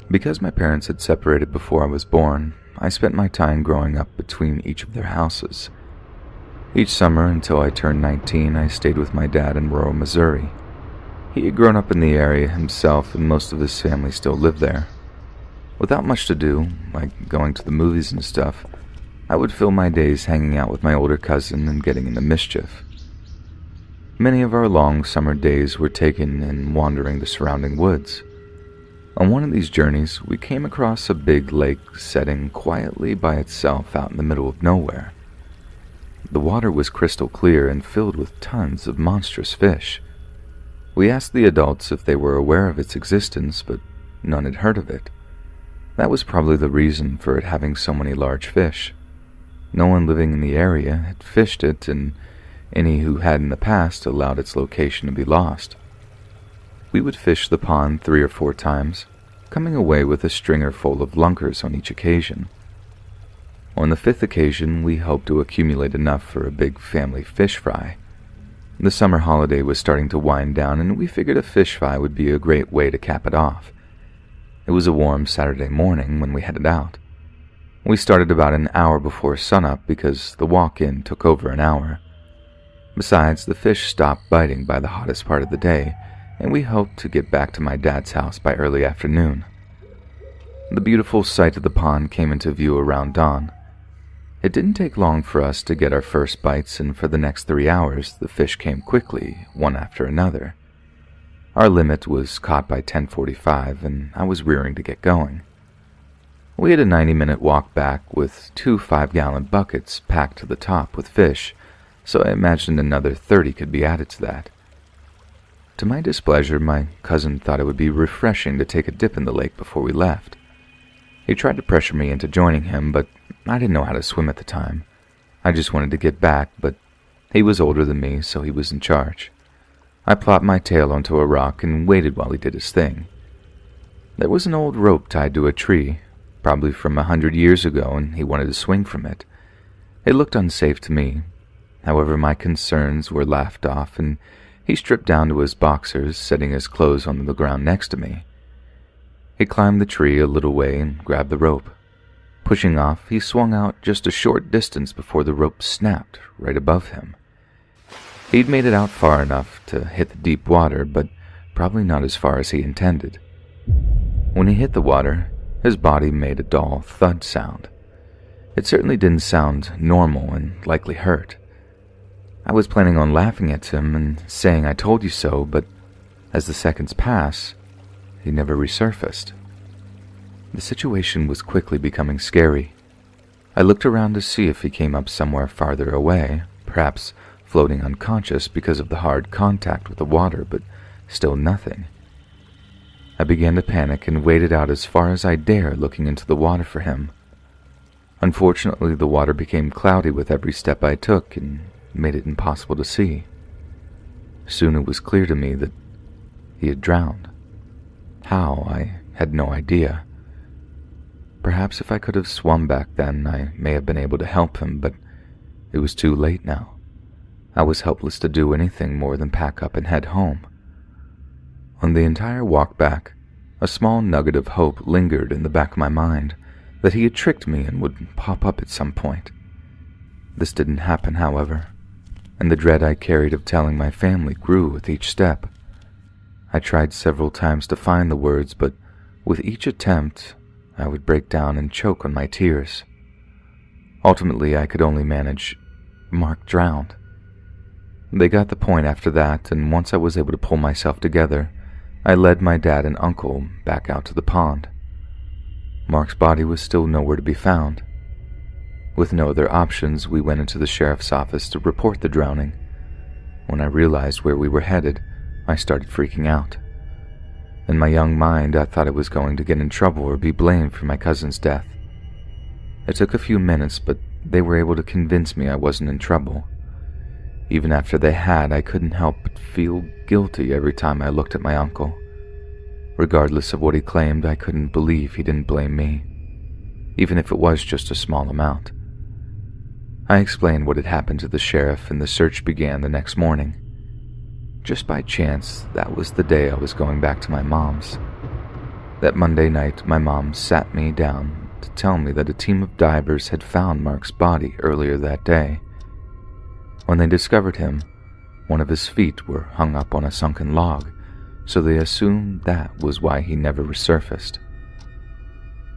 Because my parents had separated before I was born, I spent my time growing up between each of their houses. Each summer until I turned 19, I stayed with my dad in rural Missouri. He had grown up in the area himself, and most of his family still lived there. Without much to do, like going to the movies and stuff, I would fill my days hanging out with my older cousin and getting into mischief. Many of our long summer days were taken in wandering the surrounding woods. On one of these journeys, we came across a big lake setting quietly by itself out in the middle of nowhere. The water was crystal clear and filled with tons of monstrous fish. We asked the adults if they were aware of its existence, but none had heard of it. That was probably the reason for it having so many large fish. No one living in the area had fished it, and any who had in the past allowed its location to be lost. We would fish the pond 3 or 4 times, coming away with a stringer full of lunkers on each occasion. On the 5th occasion, we hoped to accumulate enough for a big family fish fry. The summer holiday was starting to wind down, and we figured a fish fry would be a great way to cap it off. It was a warm Saturday morning when we headed out. We started about an hour before sunup because the walk-in took over an hour. Besides, the fish stopped biting by the hottest part of the day, and we hoped to get back to my dad's house by early afternoon. The beautiful sight of the pond came into view around dawn. It didn't take long for us to get our first bites, and for the next 3 hours, the fish came quickly, one after another. Our limit was caught by 10:45, and I was rearing to get going. We had a 90-minute walk back with 2 5-gallon buckets packed to the top with fish, so I imagined another 30 could be added to that. To my displeasure, my cousin thought it would be refreshing to take a dip in the lake before we left. He tried to pressure me into joining him, but I didn't know how to swim at the time. I just wanted to get back, but he was older than me, so he was in charge. I plopped my tail onto a rock and waited while he did his thing. There was an old rope tied to a tree, probably from 100 years ago, and he wanted to swing from it. It looked unsafe to me. However, my concerns were laughed off, and he stripped down to his boxers, setting his clothes on the ground next to me. He climbed the tree a little way and grabbed the rope. Pushing off, he swung out just a short distance before the rope snapped right above him. He'd made it out far enough to hit the deep water, but probably not as far as he intended. When he hit the water, his body made a dull thud sound. It certainly didn't sound normal and likely hurt. I was planning on laughing at him and saying I told you so, but as the seconds passed, he never resurfaced. The situation was quickly becoming scary. I looked around to see if he came up somewhere farther away, perhaps floating unconscious because of the hard contact with the water, but still nothing. I began to panic and waded out as far as I dare, looking into the water for him. Unfortunately, the water became cloudy with every step I took and made it impossible to see. Soon it was clear to me that he had drowned. How, I had no idea. Perhaps if I could have swum back then, I may have been able to help him, but it was too late now. I was helpless to do anything more than pack up and head home. On the entire walk back, a small nugget of hope lingered in the back of my mind that he had tricked me and would pop up at some point. This didn't happen, however, and the dread I carried of telling my family grew with each step. I tried several times to find the words, but with each attempt, I would break down and choke on my tears. Ultimately, I could only manage, "Mark drowned." They got the point after that, and once I was able to pull myself together, I led my dad and uncle back out to the pond. Mark's body was still nowhere to be found. With no other options, we went into the sheriff's office to report the drowning. When I realized where we were headed, I started freaking out. In my young mind, I thought I was going to get in trouble or be blamed for my cousin's death. It took a few minutes, but they were able to convince me I wasn't in trouble. Even after they had, I couldn't help but feel guilty every time I looked at my uncle. Regardless of what he claimed, I couldn't believe he didn't blame me, even if it was just a small amount. I explained what had happened to the sheriff, and the search began the next morning. Just by chance, that was the day I was going back to my mom's. That Monday night, my mom sat me down to tell me that a team of divers had found Mark's body earlier that day. When they discovered him, one of his feet were hung up on a sunken log, so they assumed that was why he never resurfaced.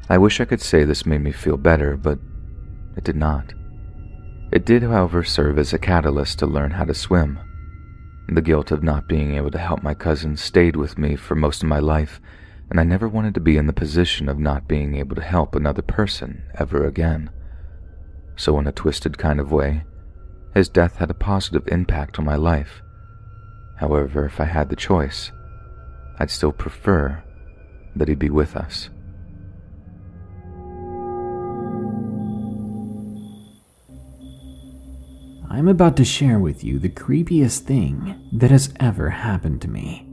I wish I could say this made me feel better, but it did not. It did, however, serve as a catalyst to learn how to swim. The guilt of not being able to help my cousin stayed with me for most of my life, and I never wanted to be in the position of not being able to help another person ever again. So in a twisted kind of way, his death had a positive impact on my life. However, if I had the choice, I'd still prefer that he be with us. I'm about to share with you the creepiest thing that has ever happened to me.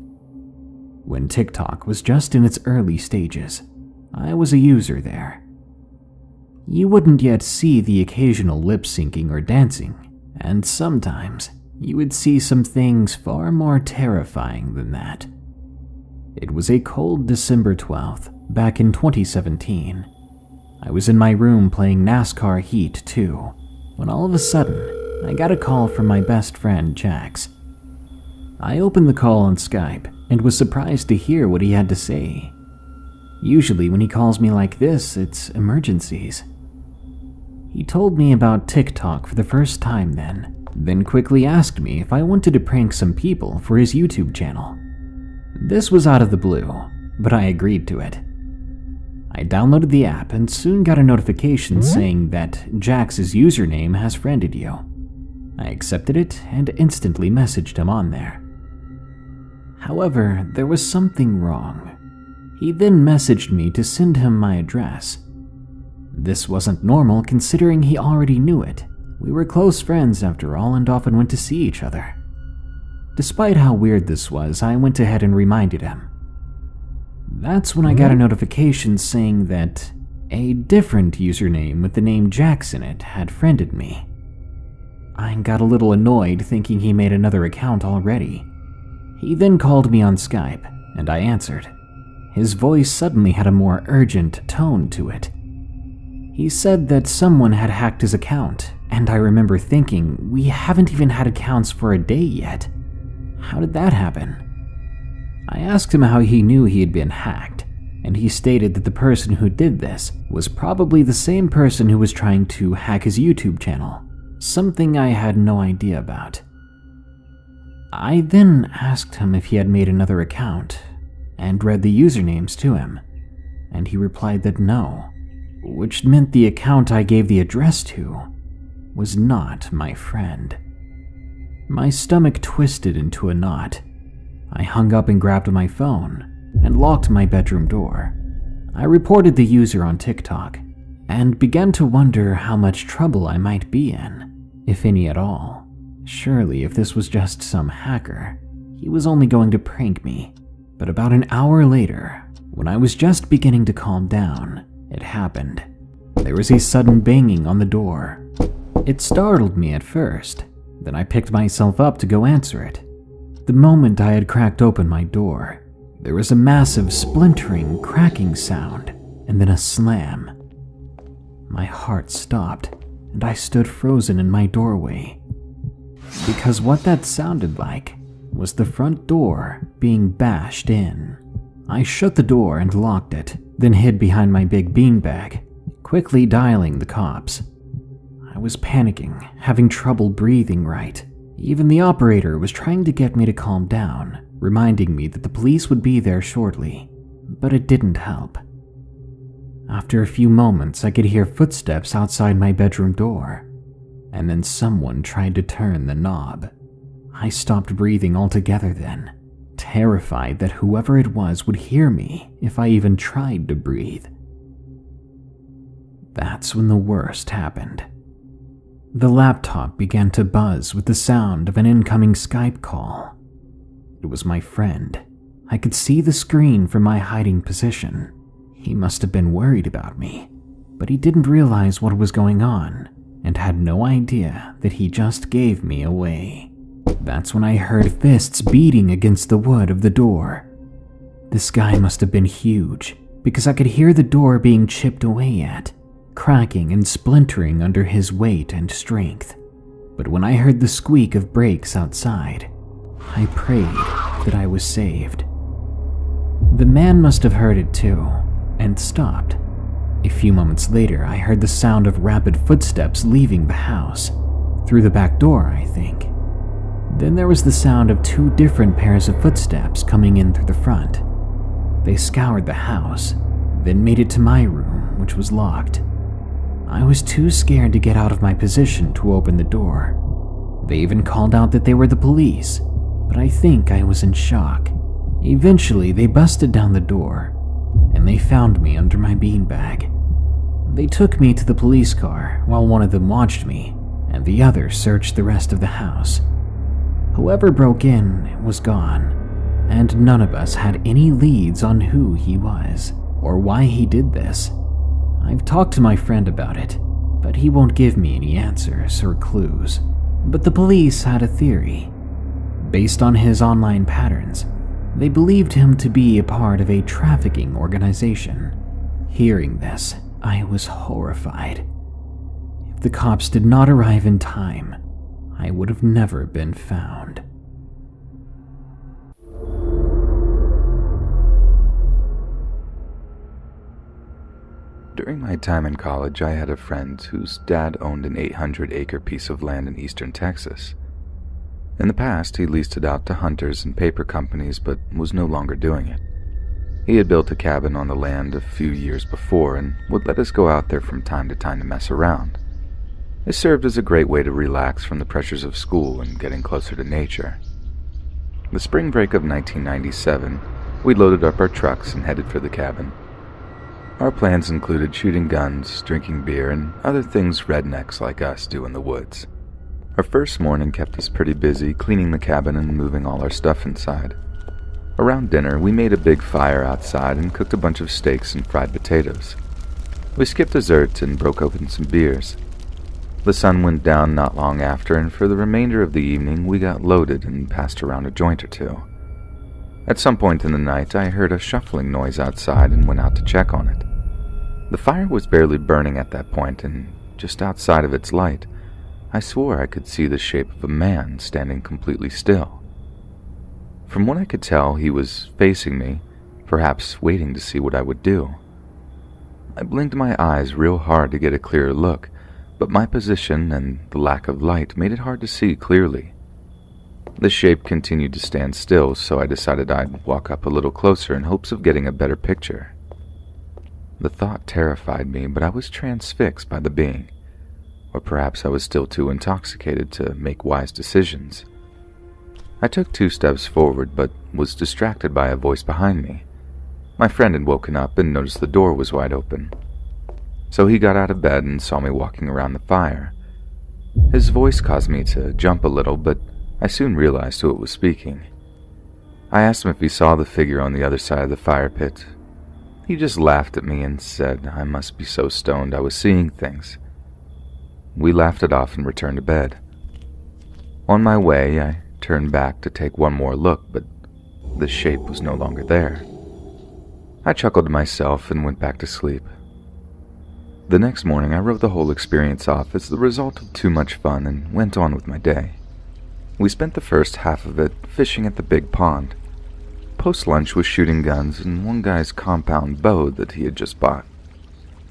When TikTok was just in its early stages, I was a user there. You wouldn't yet see the occasional lip-syncing or dancing, and sometimes you would see some things far more terrifying than that. It was a cold December 12th, back in 2017. I was in my room playing NASCAR Heat 2, when all of a sudden, I got a call from my best friend, Jax. I opened the call on Skype and was surprised to hear what he had to say. Usually when he calls me like this, it's emergencies. He told me about TikTok for the first time then quickly asked me if I wanted to prank some people for his YouTube channel. This was out of the blue, but I agreed to it. I downloaded the app and soon got a notification saying that Jax's username has friended you. I accepted it and instantly messaged him on there. However, there was something wrong. He then messaged me to send him my address. This wasn't normal considering he already knew it. We were close friends after all and often went to see each other. Despite how weird this was, I went ahead and reminded him. That's when I got a notification saying that a different username with the name Jax in it had friended me. I got a little annoyed thinking he made another account already. He then called me on Skype, and I answered. His voice suddenly had a more urgent tone to it. He said that someone had hacked his account, and I remember thinking, we haven't even had accounts for a day yet. How did that happen? I asked him how he knew he had been hacked, and he stated that the person who did this was probably the same person who was trying to hack his YouTube channel, something I had no idea about. I then asked him if he had made another account, and read the usernames to him, and he replied that no, which meant the account I gave the address to was not my friend. My stomach twisted into a knot. I hung up and grabbed my phone and locked my bedroom door. I reported the user on TikTok and began to wonder how much trouble I might be in, if any at all. Surely if this was just some hacker, he was only going to prank me. But about an hour later, when I was just beginning to calm down, it happened. There was a sudden banging on the door. It startled me at first, then I picked myself up to go answer it. The moment I had cracked open my door, there was a massive splintering, cracking sound, and then a slam. My heart stopped, and I stood frozen in my doorway. Because what that sounded like was the front door being bashed in. I shut the door and locked it, then hid behind my big beanbag, quickly dialing the cops. I was panicking, having trouble breathing right. Even the operator was trying to get me to calm down, reminding me that the police would be there shortly, but it didn't help. After a few moments, I could hear footsteps outside my bedroom door, and then someone tried to turn the knob. I stopped breathing altogether then, terrified that whoever it was would hear me if I even tried to breathe. That's when the worst happened. The laptop began to buzz with the sound of an incoming Skype call. It was my friend. I could see the screen from my hiding position. He must have been worried about me, but he didn't realize what was going on and had no idea that he just gave me away. That's when I heard fists beating against the wood of the door. This guy must have been huge. because I could hear the door being chipped away at, cracking and splintering under his weight and strength. But when I heard the squeak of brakes outside, I prayed that I was saved. The man must have heard it too, and stopped. A few moments later, I heard the sound of rapid footsteps leaving the house, through the back door, I think. Then there was the sound of 2 different pairs of footsteps coming in through the front. They scoured the house, then made it to my room, which was locked. I was too scared to get out of my position to open the door. They even called out that they were the police, but I think I was in shock. Eventually, they busted down the door, and they found me under my beanbag. They took me to the police car while one of them watched me, and the other searched the rest of the house. Whoever broke in was gone, and none of us had any leads on who he was or why he did this. I've talked to my friend about it, but he won't give me any answers or clues. But the police had a theory. Based on his online patterns, they believed him to be a part of a trafficking organization. Hearing this, I was horrified. If the cops did not arrive in time, I would have never been found. During my time in college, I had a friend whose dad owned an 800-acre piece of land in eastern Texas. In the past, he leased it out to hunters and paper companies, but was no longer doing it. He had built a cabin on the land a few years before and would let us go out there from time to time to mess around. It served as a great way to relax from the pressures of school and getting closer to nature. The spring break of 1997, we loaded up our trucks and headed for the cabin. Our plans included shooting guns, drinking beer, and other things rednecks like us do in the woods. Our first morning kept us pretty busy cleaning the cabin and moving all our stuff inside. Around dinner, we made a big fire outside and cooked a bunch of steaks and fried potatoes. We skipped dessert and broke open some beers. The sun went down not long after, and for the remainder of the evening, we got loaded and passed around a joint or two. At some point in the night, I heard a shuffling noise outside and went out to check on it. The fire was barely burning at that point, and just outside of its light, I swore I could see the shape of a man standing completely still. From what I could tell, he was facing me, perhaps waiting to see what I would do. I blinked my eyes real hard to get a clearer look, but my position and the lack of light made it hard to see clearly. The shape continued to stand still, so I decided I'd walk up a little closer in hopes of getting a better picture. The thought terrified me, but I was transfixed by the being. Or perhaps I was still too intoxicated to make wise decisions. I took 2 steps forward, but was distracted by a voice behind me. My friend had woken up and noticed the door was wide open. So he got out of bed and saw me walking around the fire. His voice caused me to jump a little, but I soon realized who it was speaking. I asked him if he saw the figure on the other side of the fire pit. He just laughed at me and said I must be so stoned I was seeing things. We laughed it off and returned to bed. On my way, I turned back to take one more look, but the shape was no longer there. I chuckled to myself and went back to sleep. The next morning, I wrote the whole experience off as the result of too much fun and went on with my day. We spent the first half of it fishing at the big pond. Post-lunch was shooting guns and one guy's compound bow that he had just bought.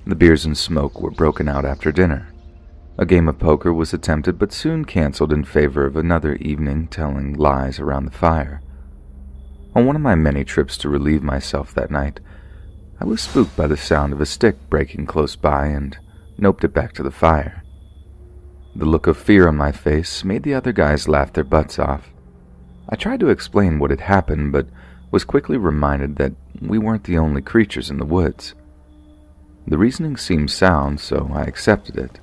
The beers and smoke were broken out after dinner. A game of poker was attempted but soon canceled in favor of another evening telling lies around the fire. On one of my many trips to relieve myself that night, I was spooked by the sound of a stick breaking close by and noped it back to the fire. The look of fear on my face made the other guys laugh their butts off. I tried to explain what had happened, but was quickly reminded that we weren't the only creatures in the woods. The reasoning seemed sound, so I accepted it.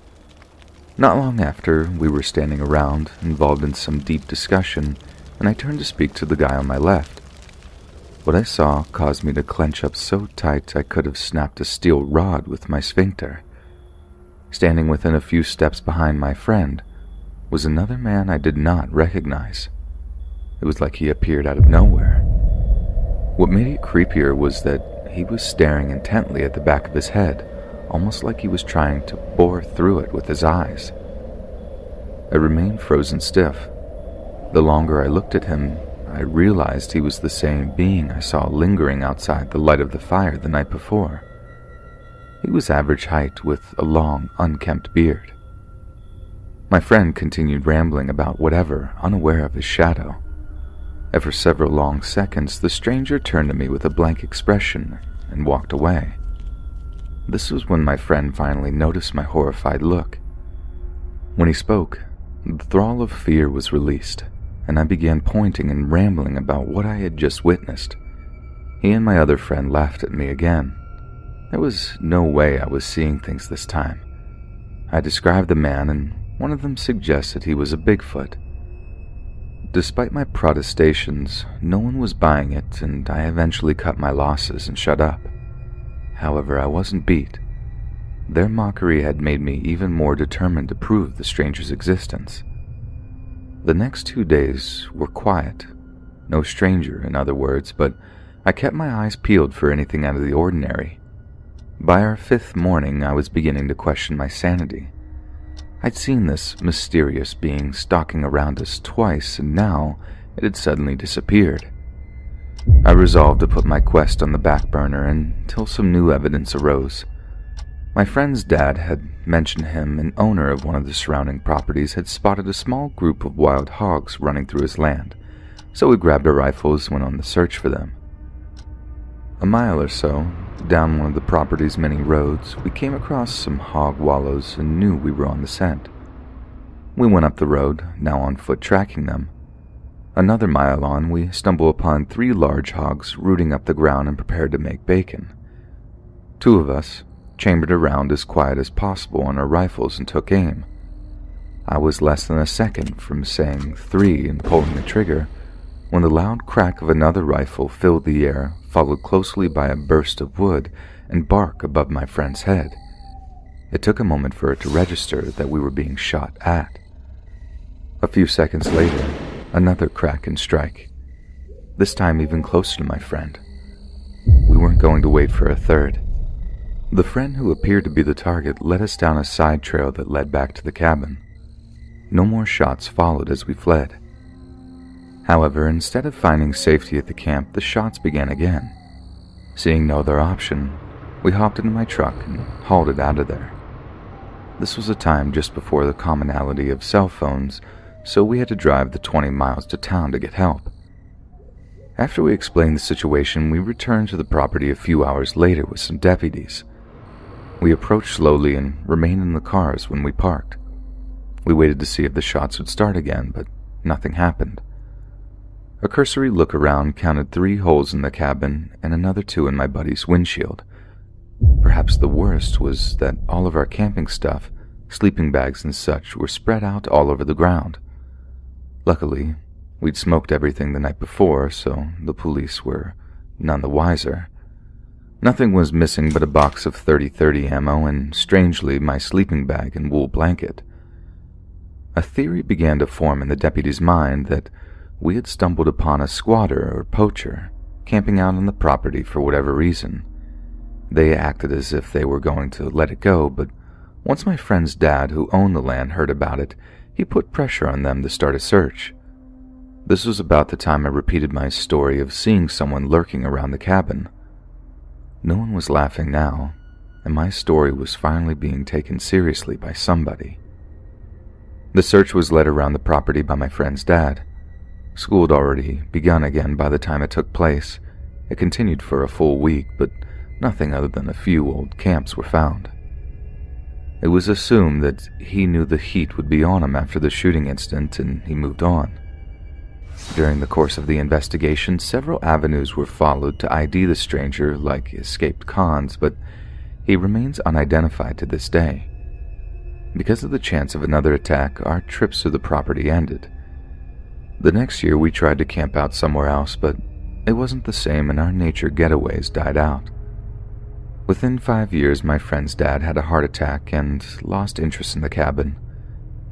Not long after, we were standing around, involved in some deep discussion, and I turned to speak to the guy on my left. What I saw caused me to clench up so tight I could have snapped a steel rod with my sphincter. Standing within a few steps behind my friend was another man I did not recognize. It was like he appeared out of nowhere. What made it creepier was that he was staring intently at the back of his head, almost like he was trying to bore through it with his eyes. I remained frozen stiff. The longer I looked at him, I realized he was the same being I saw lingering outside the light of the fire the night before. He was average height with a long, unkempt beard. My friend continued rambling about whatever, unaware of his shadow. After several long seconds, the stranger turned to me with a blank expression and walked away. This was when my friend finally noticed my horrified look. When he spoke, the thrall of fear was released, and I began pointing and rambling about what I had just witnessed. He and my other friend laughed at me again. There was no way I was seeing things this time. I described the man, and one of them suggested he was a Bigfoot. Despite my protestations, no one was buying it, and I eventually cut my losses and shut up. However, I wasn't beat. Their mockery had made me even more determined to prove the stranger's existence. The next 2 days were quiet. No stranger, in other words, but I kept my eyes peeled for anything out of the ordinary. By our 5th morning, I was beginning to question my sanity. I'd seen this mysterious being stalking around us twice, and now it had suddenly disappeared. I resolved to put my quest on the back burner until some new evidence arose. My friend's dad had mentioned him, an owner of one of the surrounding properties, had spotted a small group of wild hogs running through his land, so we grabbed our rifles and went on the search for them. A mile or so down one of the property's many roads, we came across some hog wallows and knew we were on the scent. We went up the road, now on foot tracking them. Another mile on, we stumbled upon 3 large hogs rooting up the ground and prepared to make bacon. 2 of us chambered around as quiet as possible on our rifles and took aim. I was less than a second from saying 3 and pulling the trigger when the loud crack of another rifle filled the air, followed closely by a burst of wood and bark above my friend's head. It took a moment for it to register that we were being shot at. A few seconds later, another crack and strike, this time even closer to my friend. We weren't going to wait for a third. The friend who appeared to be the target led us down a side trail that led back to the cabin. No more shots followed as we fled. However, instead of finding safety at the camp, the shots began again. Seeing no other option, we hopped into my truck and hauled it out of there. This was a time just before the commonality of cell phones, so we had to drive the 20 miles to town to get help. After we explained the situation, we returned to the property a few hours later with some deputies. We approached slowly and remained in the cars when we parked. We waited to see if the shots would start again, but nothing happened. A cursory look around counted 3 holes in the cabin and another 2 in my buddy's windshield. Perhaps the worst was that all of our camping stuff, sleeping bags and such, were spread out all over the ground. Luckily, we'd smoked everything the night before, so the police were none the wiser. Nothing was missing but a box of .30-30 ammo and, strangely, my sleeping bag and wool blanket. A theory began to form in the deputy's mind that we had stumbled upon a squatter or poacher camping out on the property for whatever reason. They acted as if they were going to let it go, but once my friend's dad, who owned the land, heard about it, he put pressure on them to start a search. This was about the time I repeated my story of seeing someone lurking around the cabin. No one was laughing now, and my story was finally being taken seriously by somebody. The search was led around the property by my friend's dad. School had already begun again by the time it took place. It continued for a full week, but nothing other than a few old camps were found. It was assumed that he knew the heat would be on him after the shooting incident, and he moved on. During the course of the investigation, several avenues were followed to ID the stranger like escaped cons, but he remains unidentified to this day. Because of the chance of another attack, our trips to the property ended. The next year we tried to camp out somewhere else, but it wasn't the same and our nature getaways died out. Within 5 years, my friend's dad had a heart attack and lost interest in the cabin.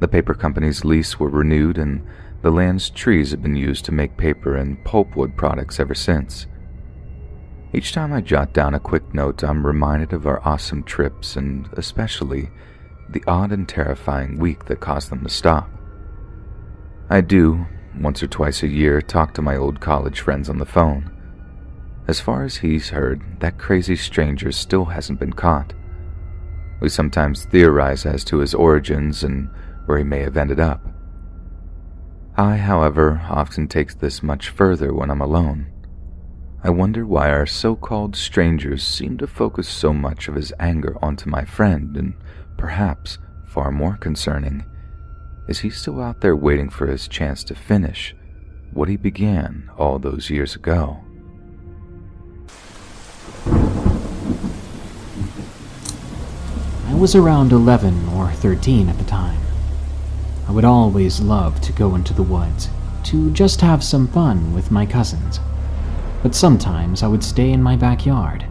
The paper company's lease were renewed and the land's trees have been used to make paper and pulpwood products ever since. Each time I jot down a quick note, I'm reminded of our awesome trips and especially the odd and terrifying week that caused them to stop. I do, once or twice a year, talk to my old college friends on the phone. As far as he's heard, that crazy stranger still hasn't been caught. We sometimes theorize as to his origins and where he may have ended up. I, however, often take this much further when I'm alone. I wonder why our so-called strangers seem to focus so much of his anger onto my friend, and perhaps, far more concerning, is he still out there waiting for his chance to finish what he began all those years ago? I was around 11 or 13 at the time. I would always love to go into the woods to just have some fun with my cousins, but sometimes I would stay in my backyard.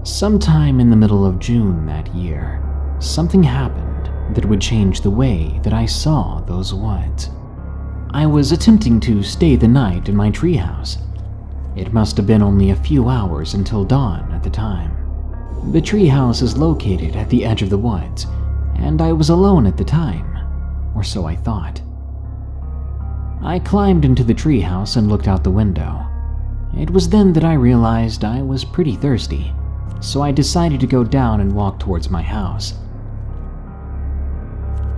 Sometime in the middle of June that year, something happened that would change the way that I saw those woods. I was attempting to stay the night in my treehouse. It must have been only a few hours until dawn at the time. The treehouse is located at the edge of the woods, and I was alone at the time, or so I thought. I climbed into the treehouse and looked out the window. It was then that I realized I was pretty thirsty, so I decided to go down and walk towards my house.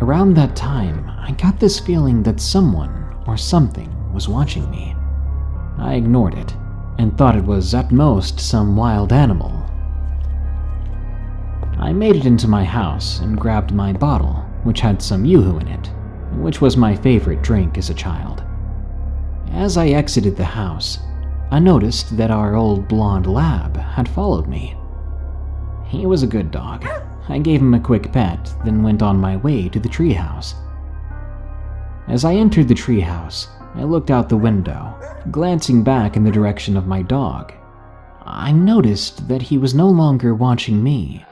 Around that time, I got this feeling that someone or something was watching me. I ignored it and thought it was at most some wild animal. I made it into my house and grabbed my bottle, which had some Yoo-hoo in it, which was my favorite drink as a child. As I exited the house, I noticed that our old blonde lab had followed me. He was a good dog. I gave him a quick pet, then went on my way to the treehouse. As I entered the treehouse, I looked out the window, glancing back in the direction of my dog. I noticed that he was no longer watching me.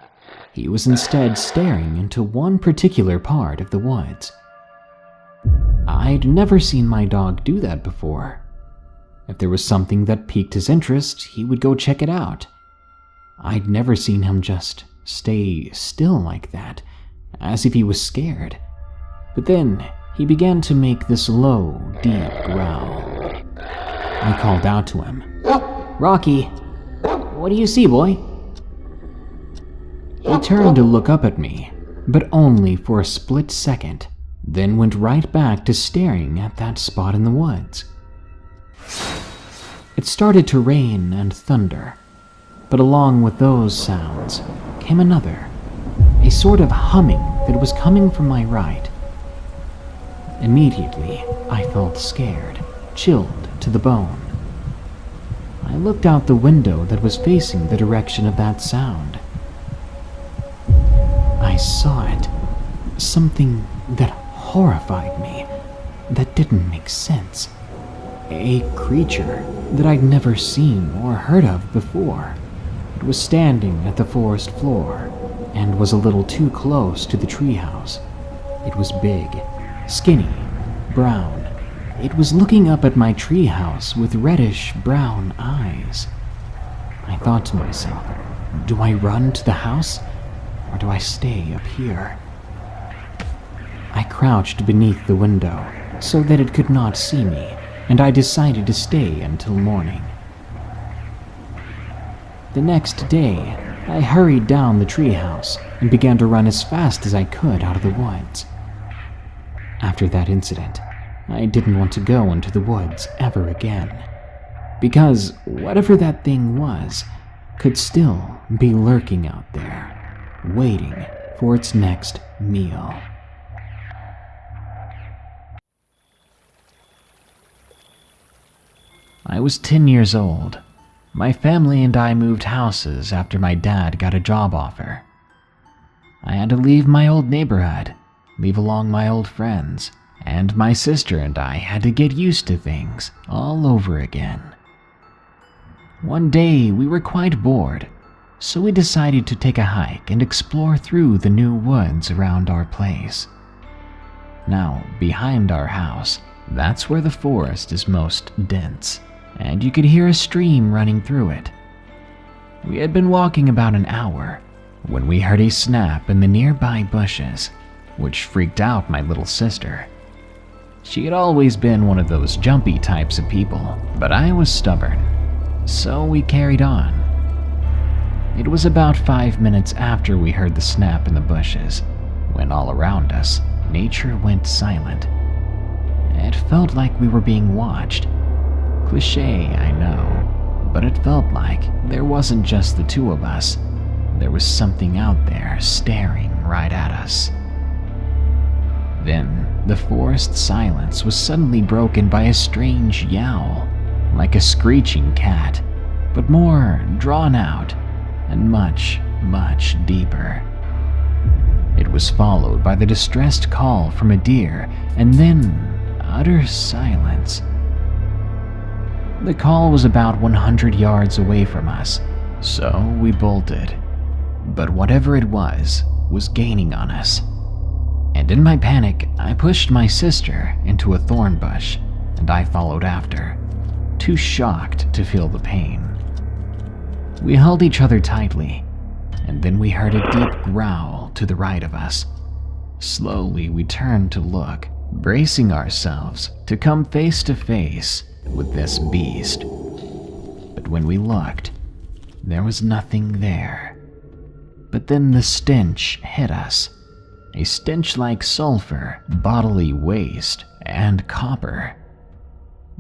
He was instead staring into one particular part of the woods. I'd never seen my dog do that before. If there was something that piqued his interest, he would go check it out. I'd never seen him just stay still like that, as if he was scared. But then he began to make this low, deep growl. I called out to him, "Rocky, what do you see, boy?" He turned to look up at me, but only for a split second, then went right back to staring at that spot in the woods. It started to rain and thunder, but along with those sounds came another, a sort of humming that was coming from my right. Immediately, I felt scared, chilled to the bone. I looked out the window that was facing the direction of that sound. I saw it, something that horrified me, that didn't make sense. A creature that I'd never seen or heard of before. It was standing at the forest floor and was a little too close to the treehouse. It was big, skinny, brown. It was looking up at my treehouse with reddish brown eyes. I thought to myself, do I run to the house or do I stay up here? I crouched beneath the window so that it could not see me, and I decided to stay until morning. The next day, I hurried down the treehouse and began to run as fast as I could out of the woods. After that incident, I didn't want to go into the woods ever again, because whatever that thing was could still be lurking out there, waiting for its next meal. I was 10 years old. My family and I moved houses after my dad got a job offer. I had to leave my old neighborhood, leave along my old friends, and my sister and I had to get used to things all over again. One day we were quite bored, so we decided to take a hike and explore through the new woods around our place. Now, behind our house, that's where the forest is most dense, and you could hear a stream running through it. We had been walking about an hour when we heard a snap in the nearby bushes, which freaked out my little sister. She had always been one of those jumpy types of people, but I was stubborn, so we carried on. It was about 5 minutes after we heard the snap in the bushes, when all around us, nature went silent. It felt like we were being watched. Cliché, I know, but it felt like there wasn't just the two of us. There was something out there staring right at us. Then, the forest silence was suddenly broken by a strange yowl, like a screeching cat, but more drawn out and much, much deeper. It was followed by the distressed call from a deer, and then utter silence. The call was about 100 yards away from us, so we bolted. But whatever it was gaining on us. And in my panic, I pushed my sister into a thorn bush, and I followed after, too shocked to feel the pain. We held each other tightly, and then we heard a deep growl to the right of us. Slowly, we turned to look, bracing ourselves to come face to face with this beast. But when we looked, there was nothing there. But then the stench hit us. A stench like sulfur, bodily waste, and copper.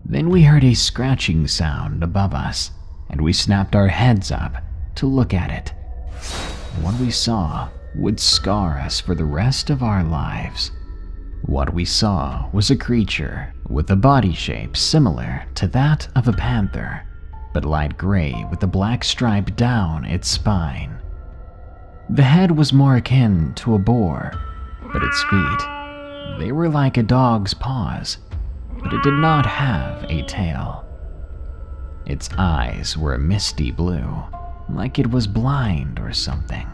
Then we heard a scratching sound above us, and we snapped our heads up to look at it. What we saw would scar us for the rest of our lives. What we saw was a creature with a body shape similar to that of a panther, but light gray with a black stripe down its spine. The head was more akin to a boar, but its feet, they were like a dog's paws, but it did not have a tail. Its eyes were a misty blue, like it was blind or something.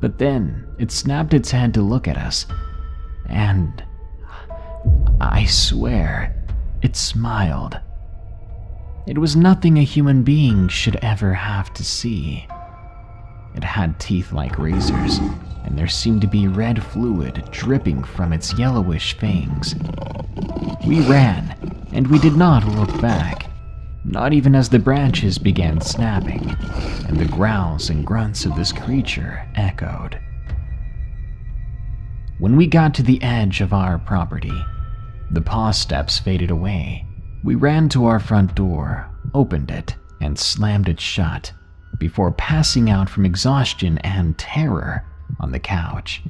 But then it snapped its head to look at us, and I swear, it smiled. It was nothing a human being should ever have to see. It had teeth like razors, and there seemed to be red fluid dripping from its yellowish fangs. We ran, and we did not look back, not even as the branches began snapping, and the growls and grunts of this creature echoed. When we got to the edge of our property, the paw steps faded away. We ran to our front door, opened it, and slammed it shut, before passing out from exhaustion and terror on the couch.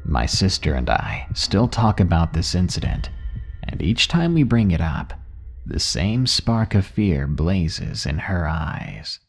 My sister and I still talk about this incident, and each time we bring it up, the same spark of fear blazes in her eyes.